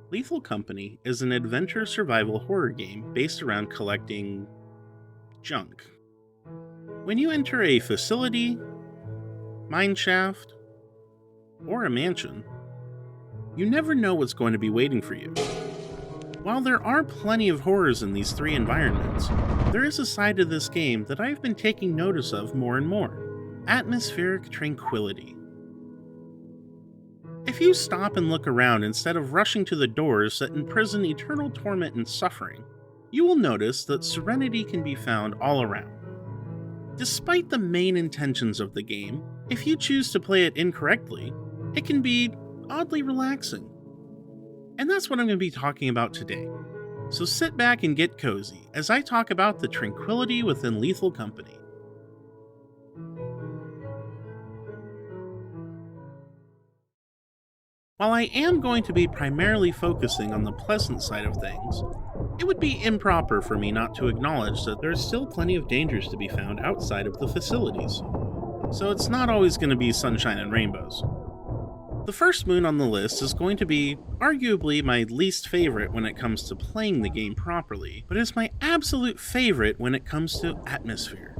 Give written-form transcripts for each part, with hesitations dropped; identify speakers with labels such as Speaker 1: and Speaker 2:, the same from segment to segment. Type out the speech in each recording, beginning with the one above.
Speaker 1: Lethal Company is an adventure survival horror game based around collecting junk. When you enter a facility, mine shaft, or a mansion, you never know what's going to be waiting for you. While there are plenty of horrors in these three environments, there is a side to this game that I've been taking notice of more and more: atmospheric tranquility. If you stop and look around instead of rushing to the doors that imprison eternal torment and suffering, you will notice that serenity can be found all around. Despite the main intentions of the game, if you choose to play it incorrectly, it can be oddly relaxing. And that's what I'm going to be talking about today. So sit back and get cozy as I talk about the tranquility within Lethal Company. While I am going to be primarily focusing on the pleasant side of things, it would be improper for me not to acknowledge that there is still plenty of dangers to be found outside of the facilities. So it's not always going to be sunshine and rainbows. The first moon on the list is going to be arguably my least favorite when it comes to playing the game properly, but is my absolute favorite when it comes to atmosphere.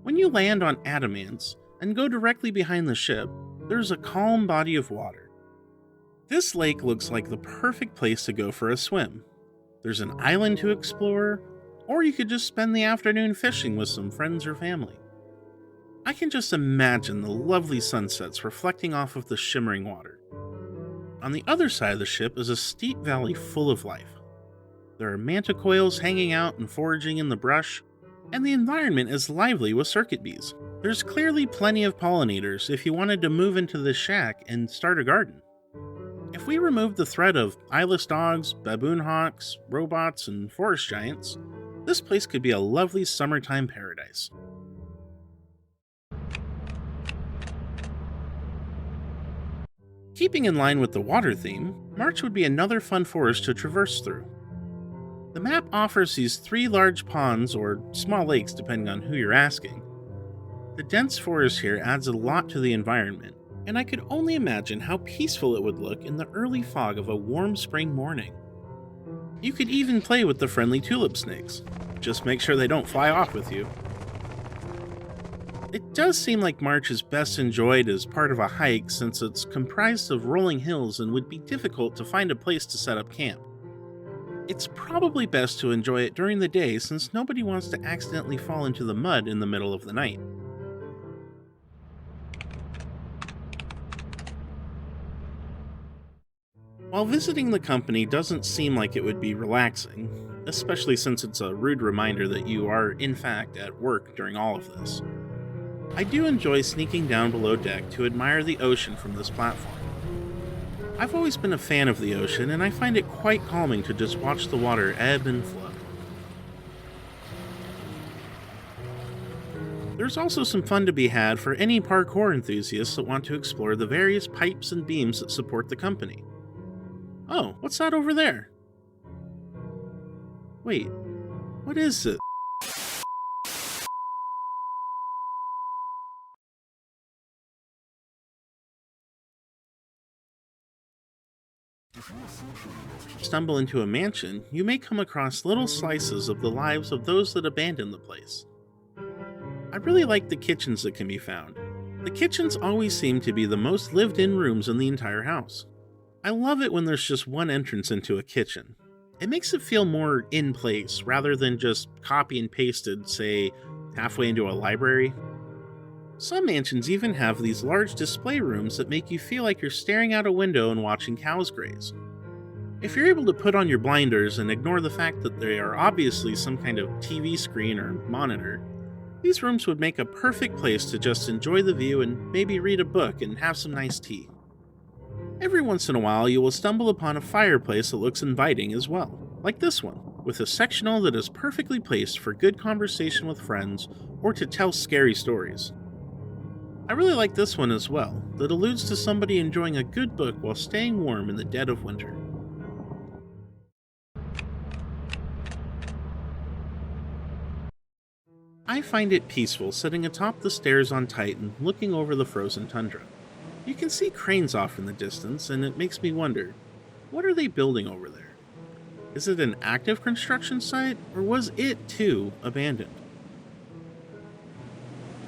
Speaker 1: When you land on Adamance and go directly behind the ship, there's a calm body of water. This lake looks like the perfect place to go for a swim. There's an island to explore, or you could just spend the afternoon fishing with some friends or family. I can just imagine the lovely sunsets reflecting off of the shimmering water. On the other side of the ship is a steep valley full of life. There are manticoils hanging out and foraging in the brush, and the environment is lively with circuit bees. There's clearly plenty of pollinators if you wanted to move into this shack and start a garden. If we removed the threat of eyeless dogs, baboon hawks, robots, and forest giants, this place could be a lovely summertime paradise. Keeping in line with the water theme, March would be another fun forest to traverse through. The map offers these three large ponds, or small lakes depending on who you're asking. The dense forest here adds a lot to the environment, and I could only imagine how peaceful it would look in the early fog of a warm spring morning. You could even play with the friendly tulip snakes. Just make sure they don't fly off with you. It does seem like March is best enjoyed as part of a hike since it's comprised of rolling hills and would be difficult to find a place to set up camp. It's probably best to enjoy it during the day since nobody wants to accidentally fall into the mud in the middle of the night. While visiting the company doesn't seem like it would be relaxing, especially since it's a rude reminder that you are in fact at work during all of this, I do enjoy sneaking down below deck to admire the ocean from this platform. I've always been a fan of the ocean, and I find it quite calming to just watch the water ebb and flow. There's also some fun to be had for any parkour enthusiasts that want to explore the various pipes and beams that support the company. Oh, what's that over there? Wait, what is it? Stumble into a mansion, you may come across little slices of the lives of those that abandoned the place. I really like the kitchens that can be found. The kitchens always seem to be the most lived-in rooms in the entire house. I love it when there's just one entrance into a kitchen. It makes it feel more in place rather than just copy and pasted, say, halfway into a library. Some mansions even have these large display rooms that make you feel like you're staring out a window and watching cows graze. If you're able to put on your blinders and ignore the fact that they are obviously some kind of TV screen or monitor, these rooms would make a perfect place to just enjoy the view and maybe read a book and have some nice tea. Every once in a while, you will stumble upon a fireplace that looks inviting as well, like this one, with a sectional that is perfectly placed for good conversation with friends or to tell scary stories. I really like this one as well, that alludes to somebody enjoying a good book while staying warm in the dead of winter. I find it peaceful sitting atop the stairs on Titan looking over the frozen tundra. You can see cranes off in the distance, and it makes me wonder, what are they building over there? Is it an active construction site, or was it, too, abandoned?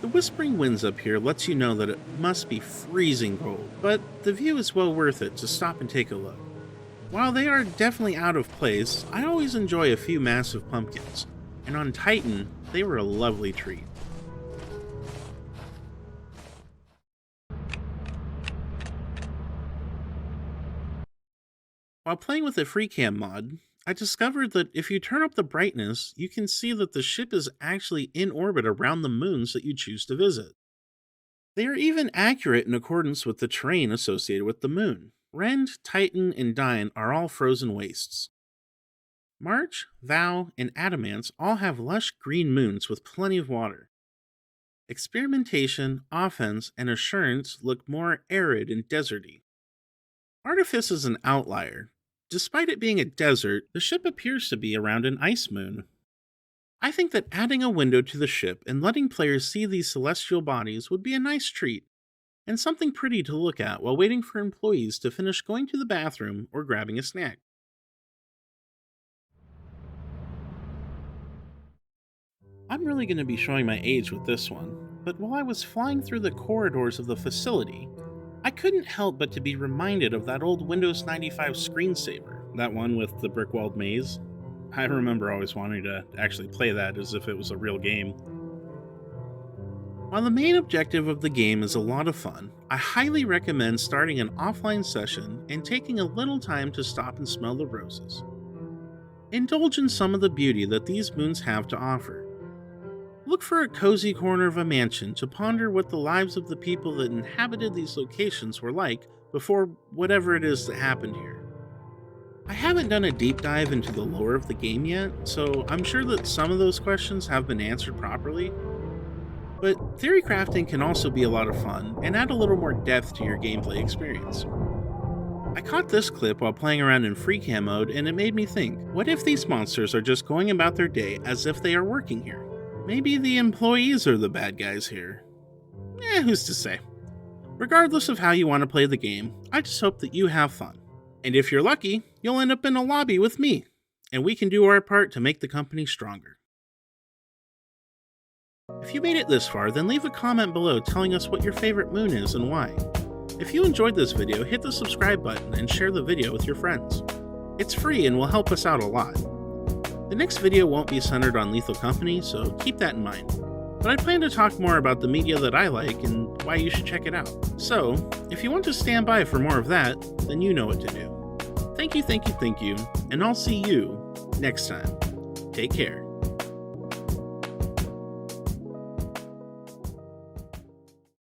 Speaker 1: The whispering winds up here lets you know that it must be freezing cold, but the view is well worth it to stop and take a look. While they are definitely out of place, I always enjoy a few massive pumpkins, and on Titan, they were a lovely treat. While playing with the FreeCam mod, I discovered that if you turn up the brightness, you can see that the ship is actually in orbit around the moons that you choose to visit. They are even accurate in accordance with the terrain associated with the moon. Rend, Titan, and Dine are all frozen wastes. March, Vow, and Adamance all have lush green moons with plenty of water. Experimentation, Offense, and Assurance look more arid and deserty. Artifice is an outlier. Despite it being a desert, the ship appears to be around an ice moon. I think that adding a window to the ship and letting players see these celestial bodies would be a nice treat, and something pretty to look at while waiting for employees to finish going to the bathroom or grabbing a snack. I'm really going to be showing my age with this one, but while I was flying through the corridors of the facility, I couldn't help but to be reminded of that old Windows 95 screensaver, that one with the brick-walled maze. I remember always wanting to actually play that as if it was a real game. While the main objective of the game is a lot of fun, I highly recommend starting an offline session and taking a little time to stop and smell the roses. Indulge in some of the beauty that these moons have to offer. Look for a cozy corner of a mansion to ponder what the lives of the people that inhabited these locations were like before whatever it is that happened here. I haven't done a deep dive into the lore of the game yet, so I'm sure that some of those questions have been answered properly. But theory crafting can also be a lot of fun and add a little more depth to your gameplay experience. I caught this clip while playing around in FreeCam mode, and it made me think, what if these monsters are just going about their day as if they are working here? Maybe the employees are the bad guys here. Who's to say? Regardless of how you want to play the game, I just hope that you have fun. And if you're lucky, you'll end up in a lobby with me, and we can do our part to make the company stronger. If you made it this far, then leave a comment below telling us what your favorite moon is and why. If you enjoyed this video, hit the subscribe button and share the video with your friends. It's free and will help us out a lot. The next video won't be centered on Lethal Company, so keep that in mind. But I plan to talk more about the media that I like and why you should check it out. So, if you want to stand by for more of that, then you know what to do. Thank you, and I'll see you next time. Take care.